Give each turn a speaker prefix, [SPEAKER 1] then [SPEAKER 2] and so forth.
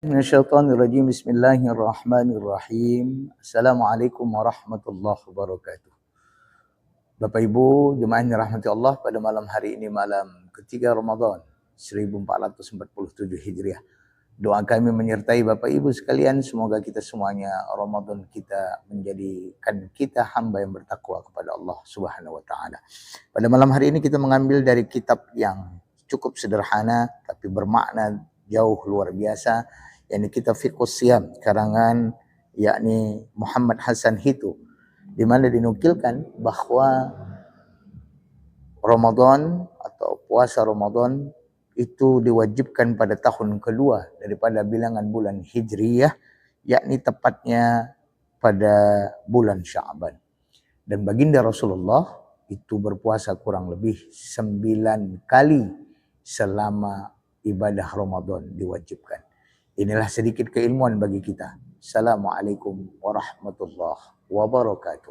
[SPEAKER 1] Minasyaitonirrajim. Bismillahirrahmanirrahim. Assalamualaikum warahmatullahi wabarakatuh. Bapak Ibu, jemaah yang dirahmati Allah, pada malam hari ini malam ketiga Ramadan 1447 Hijriah. Doa kami menyertai Bapak Ibu sekalian, semoga kita semuanya Ramadan kita menjadikan kita hamba yang bertakwa kepada Allah Subhanahu wa taala. Pada malam hari ini kita mengambil dari kitab yang cukup sederhana tapi bermakna jauh luar biasa, yakni kitab Fiqhus Shiyam karangan yakni Muhammad Hasan Hitu, di mana dinukilkan bahwa Ramadan atau puasa Ramadan itu diwajibkan pada tahun kedua daripada bilangan bulan Hijriyah, yakni tepatnya pada bulan Sya'ban. Dan baginda Rasulullah itu berpuasa kurang lebih 9 kali selama ibadah Ramadan diwajibkan. Inilah sedikit keilmuan bagi kita. Assalamualaikum warahmatullahi wabarakatuh.